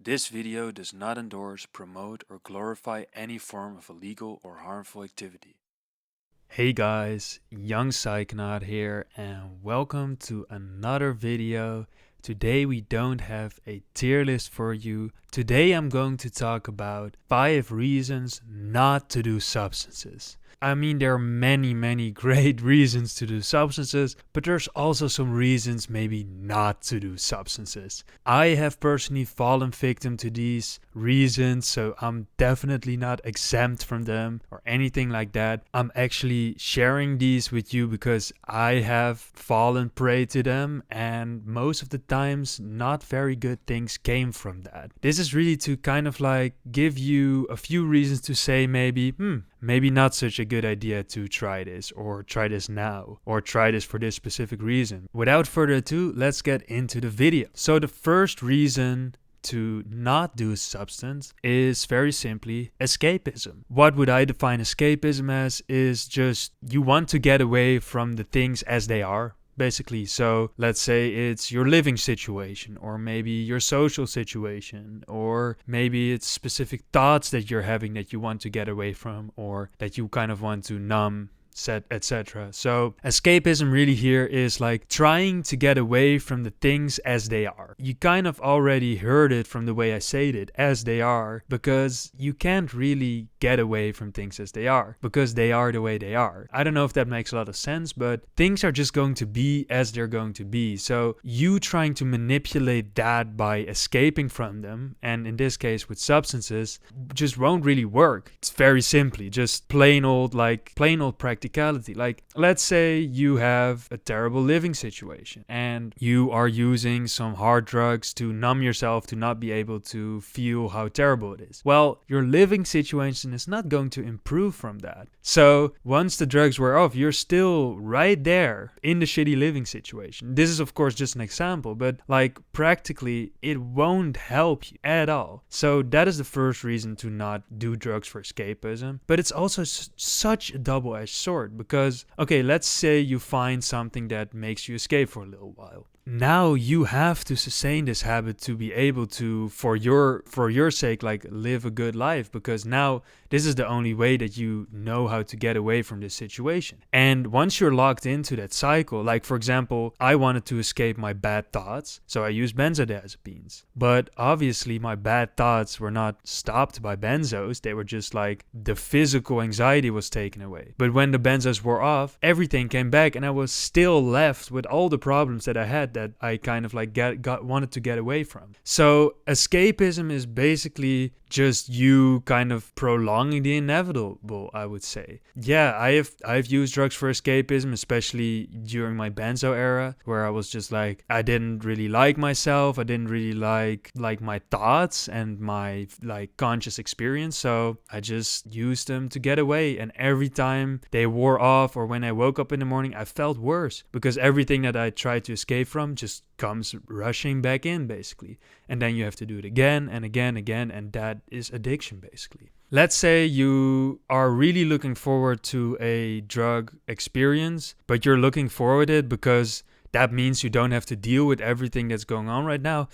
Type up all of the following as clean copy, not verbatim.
This video does not endorse, promote, or glorify any form of illegal or harmful activity. Hey guys, young Psychonaut here and welcome to another video. Today we don't have a tier list for you. Today I'm going to talk about 5 reasons not to do substances. I mean, there are many great reasons to do substances, but there's also some reasons maybe not to do substances. I have personally fallen victim to these reasons, so I'm definitely not exempt from them or anything like that. I'm actually sharing these with you because I have fallen prey to them, and most of the times not very good things came from that. This is really to kind of like give you a few reasons to say maybe not such a good idea to try this, or try this now, or try this for this specific reason. Without further ado, let's get into the video. So the first reason to not do substance is very simply escapism. What would I define escapism as is just you want to get away from the things as they are. Basically, so let's say it's your living situation, or maybe your social situation, or maybe it's specific thoughts that you're having that you want to get away from, or that you kind of want to numb, etc. So escapism really here is like trying to get away from the things as they are. You kind of already heard it from the way I said it, as they are, because you can't really get away from things as they are, because they are the way they are. I don't know if that makes a lot of sense, but things are just going to be as they're going to be. So you trying to manipulate that by escaping from them, and in this case with substances, just won't really work. It's very simply just plain old practicality. Like, let's say you have a terrible living situation and you are using some hard drugs to numb yourself to not be able to feel how terrible it is. Well, your living situation is not going to improve from that. So once the drugs wear off, you're still right there in the shitty living situation. This is of course just an example, but like practically it won't help you at all. So that is the first reason to not do drugs for escapism. But it's also such a double-edged sword. Because, okay, let's say you find something that makes you escape for a little while. Now you have to sustain this habit to be able to, for your sake, like live a good life, because now this is the only way that you know how to get away from this situation. And once you're locked into that cycle, like for example, I wanted to escape my bad thoughts, so I used benzodiazepines. But obviously my bad thoughts were not stopped by benzos, they were just like the physical anxiety was taken away. But when the benzos wore off, everything came back and I was still left with all the problems that I had that I kind of like wanted to get away from. So escapism is basically just you kind of prolonging the inevitable, I would say. Yeah, I've used drugs for escapism, especially during my benzo era, where I was just like, I didn't really like myself, I didn't really like my thoughts and my like conscious experience, so I just used them to get away. And every time they wore off, or when I woke up in the morning, I felt worse, because everything that I tried to escape from just comes rushing back in, basically. And then you have to do it again and again, and that is addiction, basically. Let's say you are really looking forward to a drug experience, but you're looking forward to it because that means you don't have to deal with everything that's going on right now.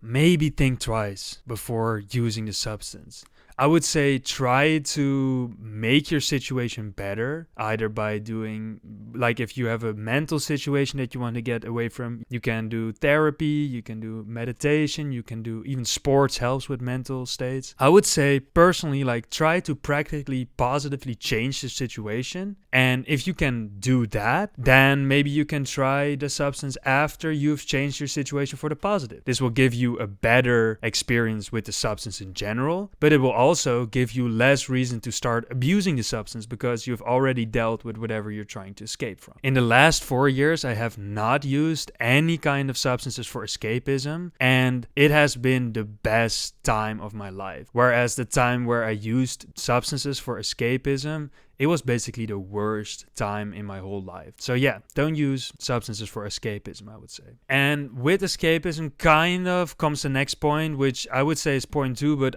Maybe think twice before using the substance. I would say try to make your situation better, either by doing, like if you have a mental situation that you want to get away from, you can do therapy, you can do meditation, you can do even sports helps with mental states. I would say personally, like try to practically positively change the situation. And if you can do that, then maybe you can try the substance after you've changed your situation for the positive. This will give you a better experience with the substance in general, but it will also give you less reason to start abusing the substance because you've already dealt with whatever you're trying to escape from. In the last 4 years, I have not used any kind of substances for escapism, and it has been the best time of my life. Whereas the time where I used substances for escapism, it was basically the worst time in my whole life. So yeah, don't use substances for escapism, I would say. And with escapism kind of comes the next point, which I would say is point 2, but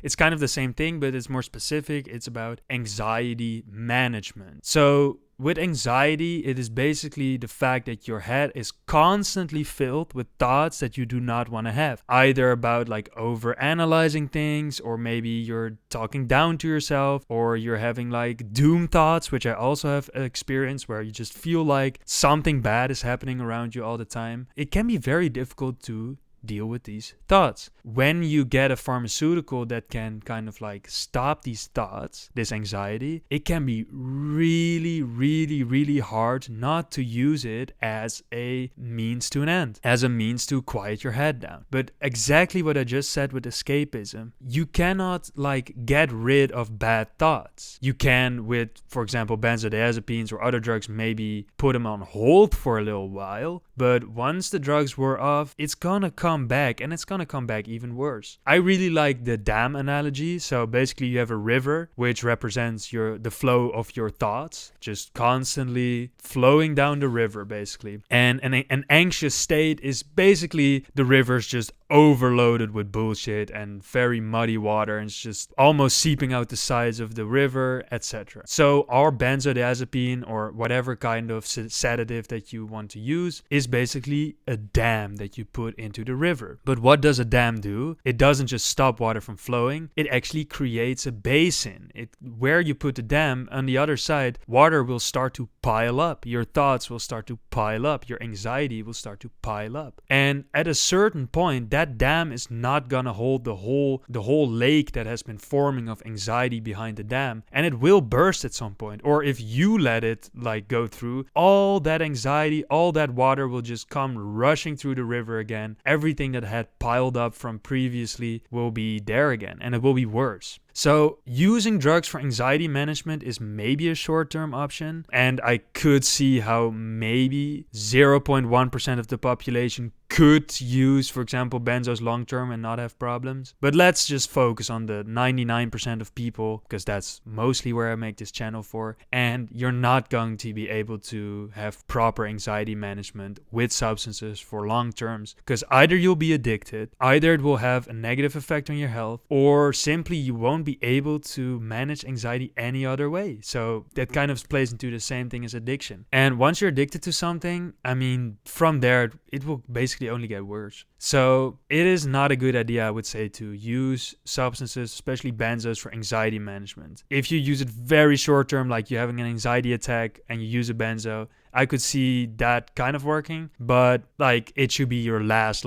it's kind of the same thing, but it's more specific. It's about anxiety management. So with anxiety, it is basically the fact that your head is constantly filled with thoughts that you do not want to have. Either about like over analyzing things, or maybe you're talking down to yourself, or you're having like doom thoughts, which I also have experienced, where you just feel like something bad is happening around you all the time. It can be very difficult to deal with these thoughts. When you get a pharmaceutical that can kind of like stop these thoughts, this anxiety, it can be really, really, really hard not to use it as a means to an end, as a means to quiet your head down. But exactly what I just said with escapism, you cannot like get rid of bad thoughts. You can with, for example, benzodiazepines or other drugs, maybe put them on hold for a little while, but once the drugs were off, it's gonna come back, and it's gonna come back even worse. I really like the dam analogy. So basically you have a river which represents the flow of your thoughts, just constantly flowing down the river basically. And an anxious state is basically the river's just overloaded with bullshit and very muddy water, and it's just almost seeping out the sides of the river, etc. So our benzodiazepine or whatever kind of sedative that you want to use is basically a dam that you put into the river. But what does a dam do? It doesn't just stop water from flowing, it actually creates a basin. Where you put the dam, on the other side, water will start to pile up. Your thoughts will start to pile up. Your anxiety will start to pile up. And at a certain point, that dam is not gonna hold the whole lake that has been forming of anxiety behind the dam, and it will burst at some point. Or if you let it like go through, all that anxiety, all that water will just come rushing through the river again. Everything that had piled up from previously will be there again, and it will be worse. So using drugs for anxiety management is maybe a short-term option, and I could see how maybe 0.1% of the population could use, for example, benzos long-term and not have problems. But let's just focus on the 99% of people, because that's mostly where I make this channel for, and you're not going to be able to have proper anxiety management with substances for long terms, because either you'll be addicted, either it will have a negative effect on your health, or simply you won't be able to manage anxiety any other way. So that kind of plays into the same thing as addiction. And once you're addicted to something, I mean, from there, it will basically only get worse. So it is not a good idea, I would say, to use substances, especially benzos, for anxiety management. If you use it very short term, like you're having an anxiety attack and you use a benzo, I could see that kind of working, but like it should be your last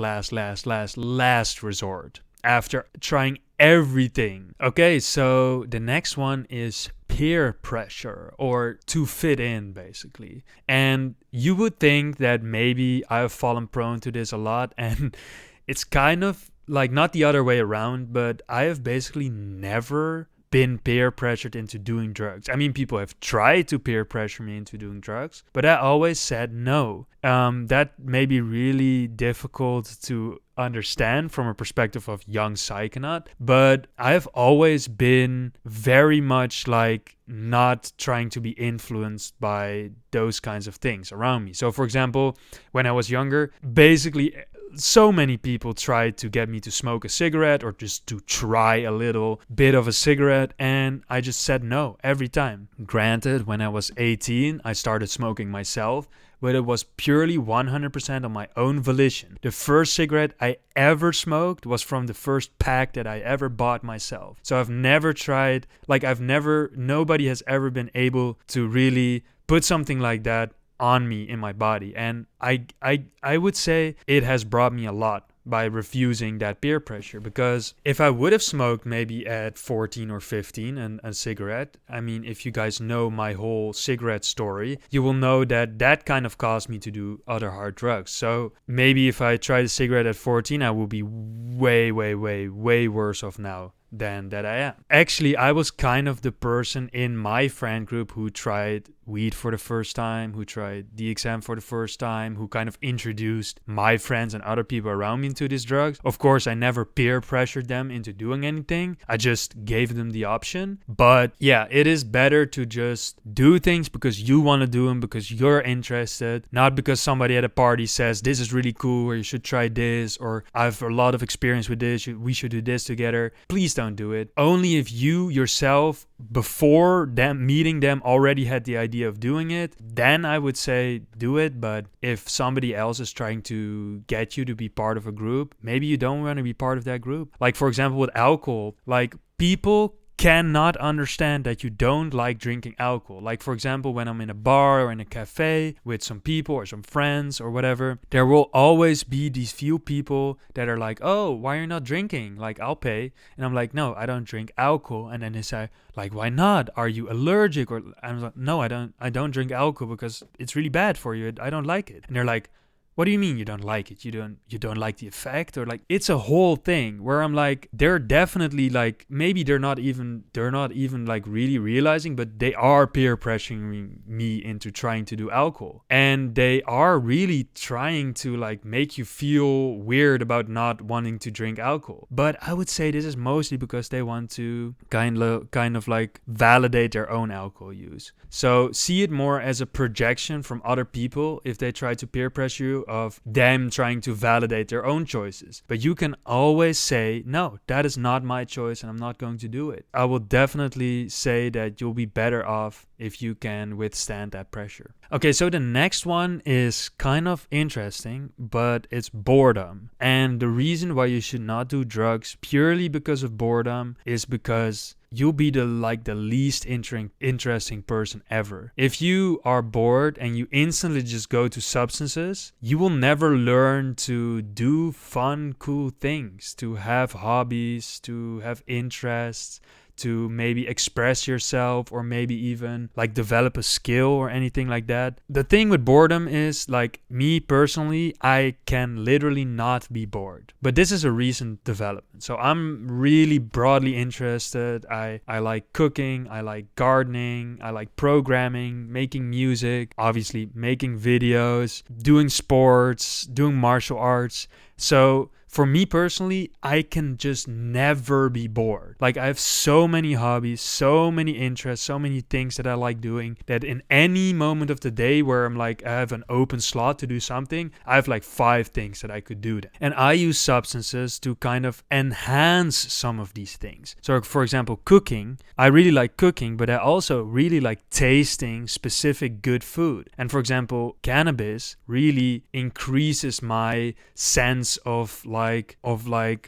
resort after trying everything. Okay, so the next one is peer pressure, or to fit in basically. And you would think that maybe I've fallen prone to this a lot, and it's kind of like not the other way around, but I have basically never been peer pressured into doing drugs. I mean, people have tried to peer pressure me into doing drugs, but I always said no. That may be really difficult to understand from a perspective of young Psychonaut, but I've always been very much like not trying to be influenced by those kinds of things around me. So for example, when I was younger, basically so many people tried to get me to smoke a cigarette or just to try a little bit of a cigarette, and I just said no every time. Granted, when I was 18, I started smoking myself, but it was purely 100% on my own volition. The first cigarette I ever smoked was from the first pack that I ever bought myself. So I've never tried, nobody has ever been able to really put something like that on me in my body. And I would say it has brought me a lot by refusing that peer pressure, because if I would have smoked maybe at 14 or 15 and a cigarette, I mean, if you guys know my whole cigarette story, you will know that that kind of caused me to do other hard drugs. So maybe if I tried a cigarette at 14, I will be way worse off now than that I am. Actually, I was kind of the person in my friend group who tried weed for the first time, who tried DXM for the first time, who kind of introduced my friends and other people around me into these drugs. Of course, I never peer pressured them into doing anything. I just gave them the option. But yeah, it is better to just do things because you want to do them, because you're interested, not because somebody at a party says this is really cool or you should try this, or I have a lot of experience with this, we should do this together. Please don't do it. Only if you yourself, before them meeting them, already had the idea idea of doing it, then I would say do it. But if somebody else is trying to get you to be part of a group, maybe you don't want to be part of that group. Like, for example, with alcohol, like people cannot understand that you don't like drinking alcohol. Like, for example, when I'm in a bar or in a cafe with some people or some friends or whatever, there will always be these few people that are like, oh, why are you not drinking? Like, I'll pay. And I'm like, no, I don't drink alcohol. And then they say, like, why not? Are you allergic? Or I'm like, no, I don't drink alcohol because it's really bad for you. I don't like it. And they're like, what do you mean you don't like it? You don't like the effect? Or like, it's a whole thing where I'm like, they're definitely like, maybe they're not even like really realizing, but they are peer pressuring me into trying to do alcohol. And they are really trying to like make you feel weird about not wanting to drink alcohol. But I would say this is mostly because they want to kind of like validate their own alcohol use. So see it more as a projection from other people if they try to peer pressure you, of them trying to validate their own choices. But you can always say, no, that is not my choice and I'm not going to do it. I will definitely say that you'll be better off if you can withstand that pressure. Okay, so the next one is kind of interesting, but it's boredom. And the reason why you should not do drugs purely because of boredom is because you'll be the least interesting person ever. If you are bored and you instantly just go to substances, you will never learn to do fun, cool things, to have hobbies, to have interests, to maybe express yourself, or maybe even like develop a skill or anything like that. The thing with boredom is, like, me personally, I can literally not be bored. But this is a recent development. So I'm really broadly interested. I like cooking, I like gardening, I like programming, making music, obviously making videos, doing sports, doing martial arts. So for me personally, I can just never be bored. Like, I have so many hobbies, so many interests, so many things that I like doing, that in any moment of the day where I'm like, I have an open slot to do something, I have like 5 things that I could do. And I use substances to kind of enhance some of these things. So for example, cooking, I really like cooking, but I also really like tasting specific good food. And for example, cannabis really increases my sense of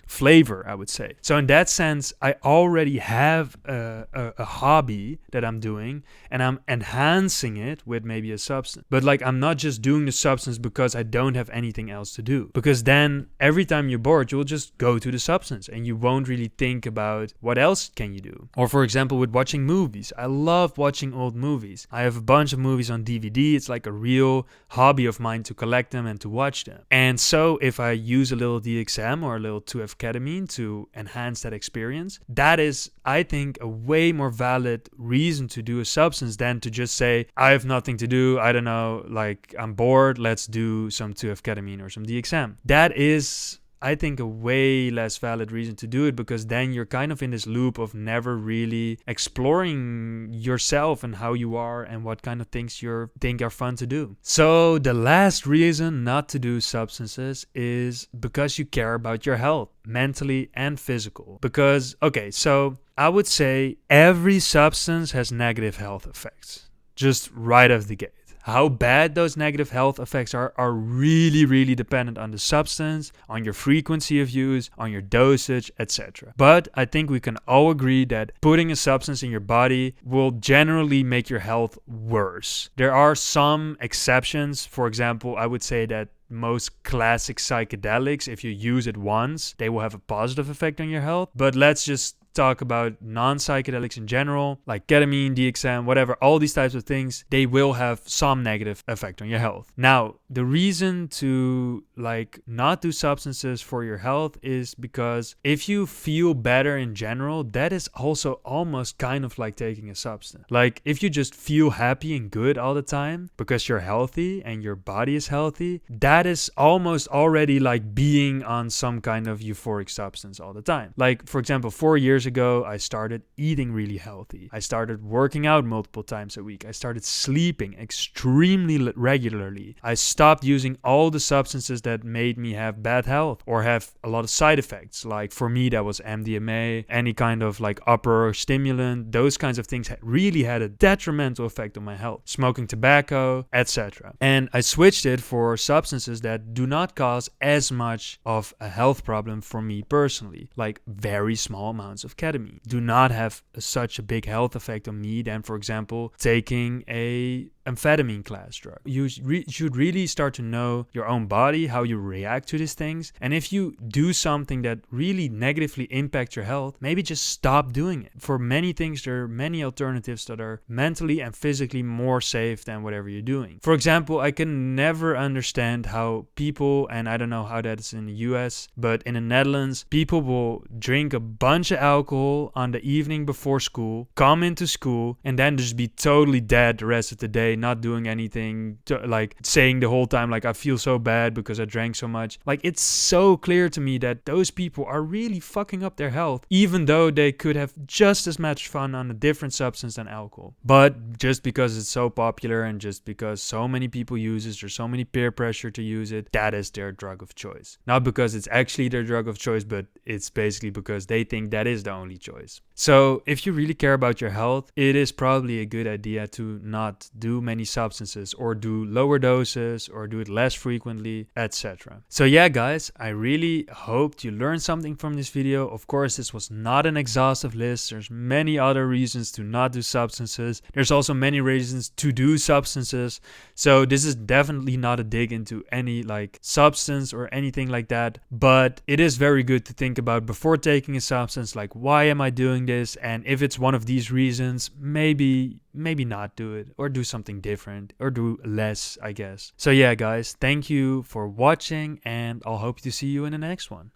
flavor, I would say. So in that sense, I already have a hobby that I'm doing, and I'm enhancing it with maybe a substance. But like, I'm not just doing the substance because I don't have anything else to do. Because then every time you're bored, you'll just go to the substance and you won't really think about what else can you do. Or for example, with watching movies. I love watching old movies. I have a bunch of movies on DVD. It's like a real hobby of mine to collect them and to watch them. And so if I use a little DXM or a little 2F ketamine to enhance that experience, that is, I think, a way more valid reason to do a substance than to just say, I have nothing to do, I don't know, like, I'm bored, let's do some 2F ketamine or some DXM. That is, I think, a way less valid reason to do it, because then you're kind of in this loop of never really exploring yourself and how you are and what kind of things you think are fun to do. So the last reason not to do substances is because you care about your health, mentally and physical. Because, okay, so I would say every substance has negative health effects, just right off the gate. How bad those negative health effects are really, really dependent on the substance, on your frequency of use, on your dosage, etc. But I think we can all agree that putting a substance in your body will generally make your health worse. There are some exceptions. For example, I would say that most classic psychedelics, if you use it once, they will have a positive effect on your health. But let's just talk about non-psychedelics in general, like ketamine, DXM, whatever, all these types of things, they will have some negative effect on your health. Now, the reason to like not do substances for your health is because if you feel better in general, that is also almost kind of like taking a substance. Like, if you just feel happy and good all the time because you're healthy and your body is healthy, that is almost already like being on some kind of euphoric substance all the time. Like, for example, 4 years ago, I started eating really healthy. I started working out multiple times a week. I started sleeping extremely regularly. I started stopped using all the substances that made me have bad health or have a lot of side effects. Like for me, that was MDMA, any kind of like upper stimulant. Those kinds of things really had a detrimental effect on my health. Smoking tobacco, etc. And I switched it for substances that do not cause as much of a health problem for me personally, like very small amounts of ketamine do not have such a big health effect on me than, for example, taking a amphetamine class drug. You should really start to know your own body, how you react to these things. And if you do something that really negatively impacts your health, maybe just stop doing it. For many things, there are many alternatives that are mentally and physically more safe than whatever you're doing. For example, I can never understand how people, and I don't know how that is in the US, but in the Netherlands, people will drink a bunch of alcohol on the evening before school, come into school, and then just be totally dead the rest of the day, not doing anything, like saying the whole time like I feel so bad because I drank so much. Like, it's so clear to me that those people are really fucking up their health, even though they could have just as much fun on a different substance than alcohol. But just because it's so popular and just because so many people use it, there's so many peer pressure to use it, that is their drug of choice. Not because it's actually their drug of choice, but it's basically because they think that is the only choice. So if you really care about your health, it is probably a good idea to not do many substances or do lower doses or do it less frequently, etc. So yeah, guys, I really hoped you learned something from this video. Of course, this was not an exhaustive list. There's many other reasons to not do substances. There's also many reasons to do substances. So this is definitely not a dig into any like substance or anything like that. But it is very good to think about before taking a substance, like, why am I doing this? And if it's one of these reasons, maybe not do it, or do something different, or do less, I guess. So yeah, guys, thank you for watching, and I'll hope to see you in the next one.